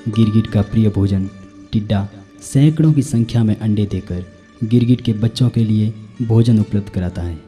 गिरगिट का प्रिय भोजन टिड्डा सैकड़ों की संख्या में अंडे देकर गिरगिट के बच्चों के लिए भोजन उपलब्ध कराता है।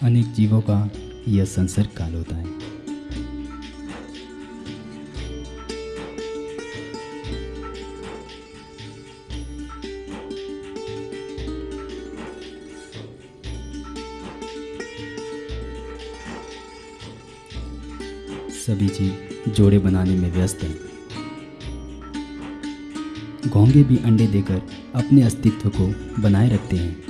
अनेक जीवों का यह संसर्ग काल होता है। सभी जीव जोड़े बनाने में व्यस्त हैं। घोंघे भी अंडे देकर अपने अस्तित्व को बनाए रखते हैं।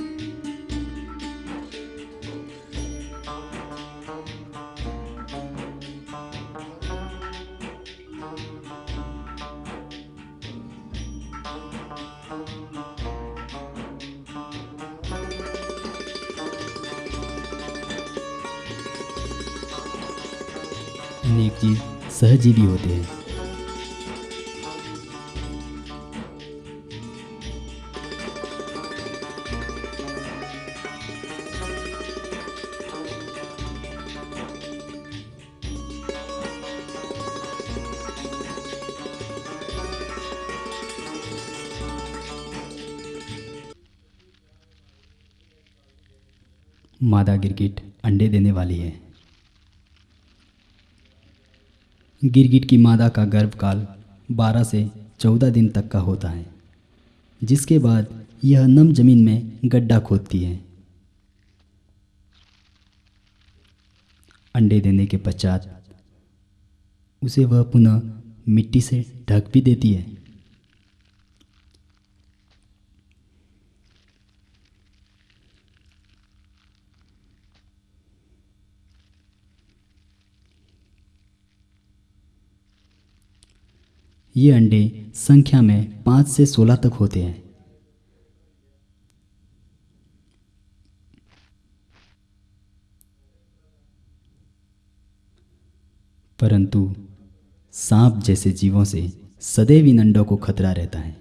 अनेक जीव सहजीवी होते हैं। मादा गिरगिट अंडे देने वाली है। गिरगिट की मादा का गर्भकाल 12 से 14 दिन तक का होता है, जिसके बाद यह नम जमीन में गड्ढा खोदती है। अंडे देने के पश्चात उसे वह पुनः मिट्टी से ढक भी देती है। ये अंडे संख्या में 5 से 16 तक होते हैं। परंतु सांप जैसे जीवों से सदैव इन अंडों को खतरा रहता है।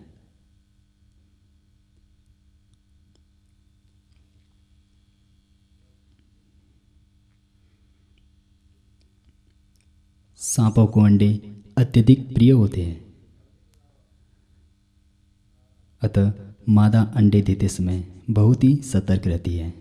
सांपों को अंडे अत्यधिक प्रिय होते हैं, अतः मादा अंडे देते समय बहुत ही सतर्क रहती है।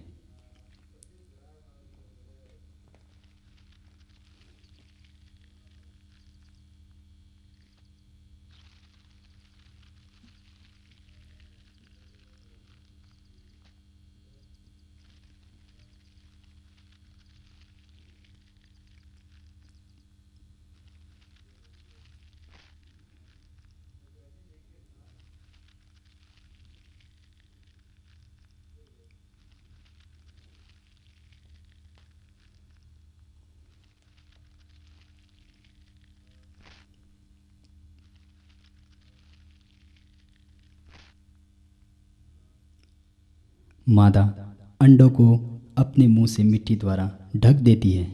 मादा अंडों को अपने मुंह से मिट्टी द्वारा ढक देती है।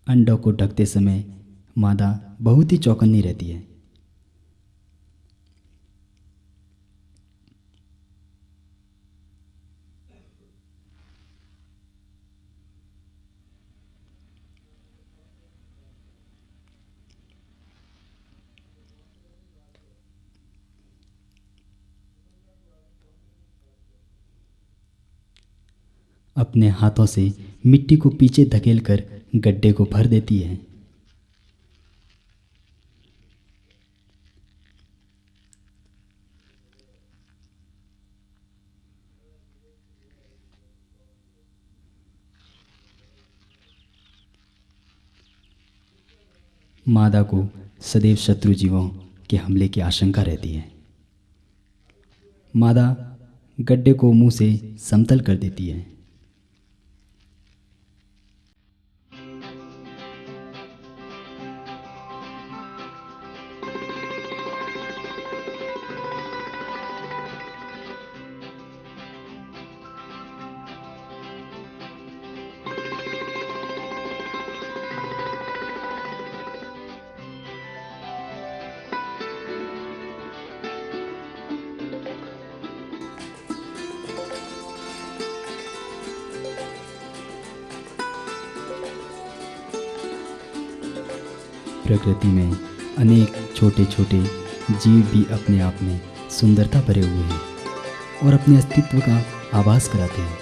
अंडों को ढकते समय मादा बहुत ही चौकन्नी रहती है। अपने हाथों से मिट्टी को पीछे धकेलकर गड्ढे को भर देती है। मादा को सदैव शत्रु जीवों के हमले की आशंका रहती है। मादा गड्ढे को मुंह से समतल कर देती है। प्रकृति में अनेक छोटे छोटे जीव भी अपने आप में सुंदरता भरे हुए हैं और अपने अस्तित्व का आभास कराते हैं।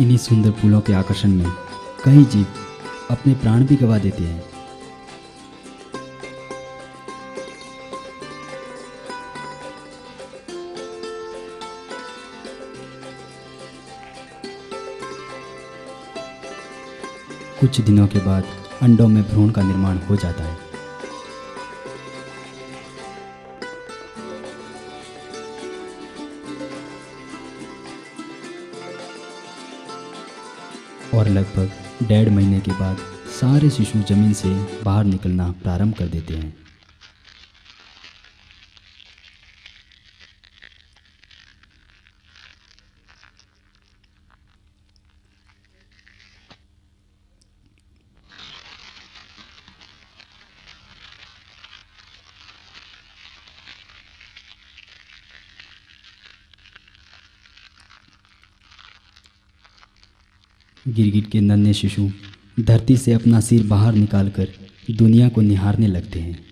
इन्हीं सुंदर फूलों के आकर्षण में कई जीव अपने प्राण भी गंवा देते हैं। कुछ दिनों के बाद अंडों में भ्रूण का निर्माण हो जाता है। और लगभग 1.5 महीने के बाद सारे शिशु जमीन से बाहर निकलना प्रारंभ कर देते हैं। गिरगिट के नन्हे शिशु धरती से अपना सिर बाहर निकालकर दुनिया को निहारने लगते हैं।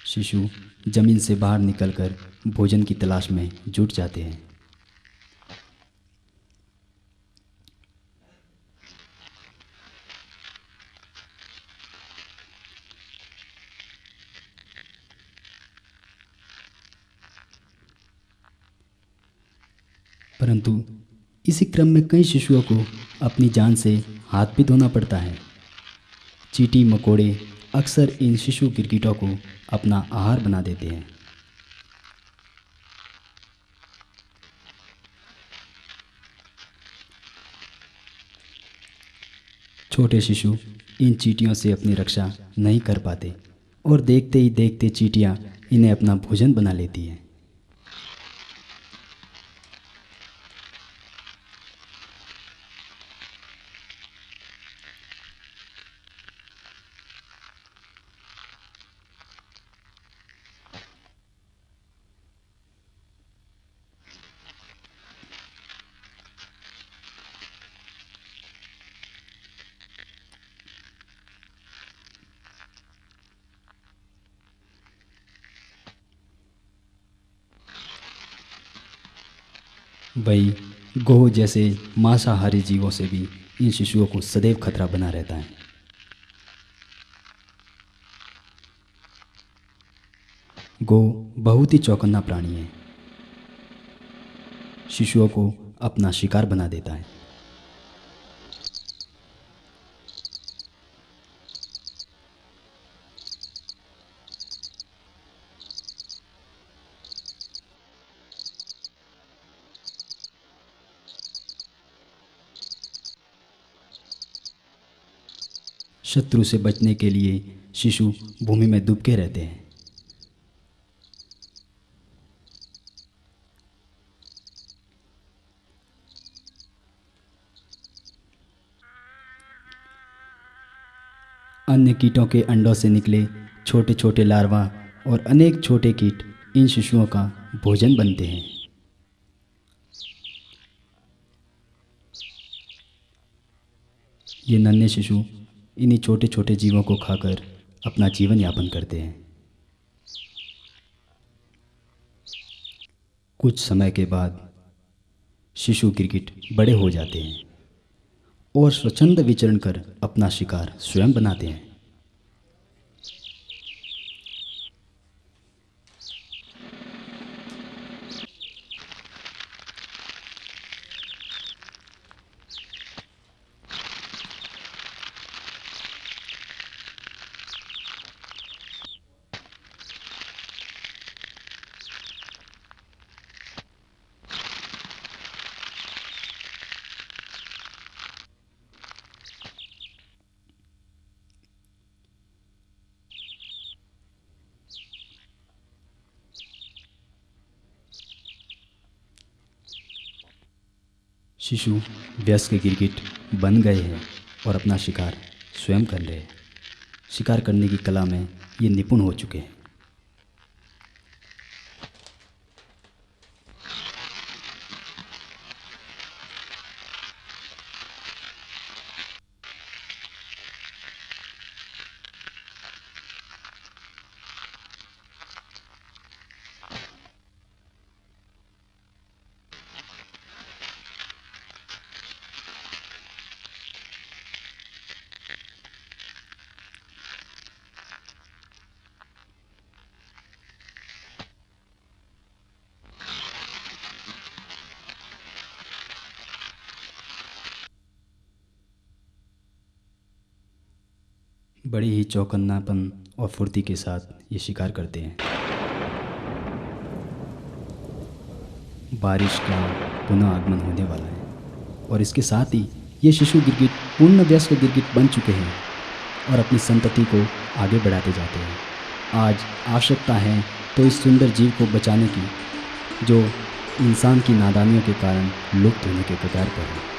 शिशु जमीन से बाहर निकलकर भोजन की तलाश में जुट जाते हैं। परंतु इसी क्रम में कई शिशुओं को अपनी जान से हाथ भी धोना पड़ता है। चींटी मकोड़े अक्सर इन शिशु गिरगिटों को अपना आहार बना देते हैं। छोटे शिशु इन चींटियों से अपनी रक्षा नहीं कर पाते और देखते ही देखते चींटियां इन्हें अपना भोजन बना लेती हैं। वही गोह जैसे मांसाहारी जीवों से भी इन शिशुओं को सदैव खतरा बना रहता है। गोह बहुत ही चौकन्ना प्राणी है। शिशुओं को अपना शिकार बना देता है। शत्रु से बचने के लिए शिशु भूमि में दुबके रहते हैं। अन्य कीटों के अंडों से निकले छोटे छोटे लार्वा और अनेक छोटे कीट इन शिशुओं का भोजन बनते हैं। ये नन्हे शिशु इन्हीं छोटे छोटे जीवों को खाकर अपना जीवन यापन करते हैं। कुछ समय के बाद शिशु गिरगिट बड़े हो जाते हैं और स्वच्छंद विचरण कर अपना शिकार स्वयं बनाते हैं। शिशु वयस्क गिरगिट बन गए हैं और अपना शिकार स्वयं कर रहे हैं। शिकार करने की कला में ये निपुण हो चुके हैं। बड़ी ही चौकन्नापन और फुर्ती के साथ ये शिकार करते हैं। बारिश का पुनः आगमन होने वाला है और इसके साथ ही ये शिशु गिरगिट पूर्ण वयस्क गिरगिट बन चुके हैं और अपनी संतति को आगे बढ़ाते जाते हैं। आज आवश्यकता है तो इस सुंदर जीव को बचाने की, जो इंसान की नादानियों के कारण लुप्त होने के कगार पर है।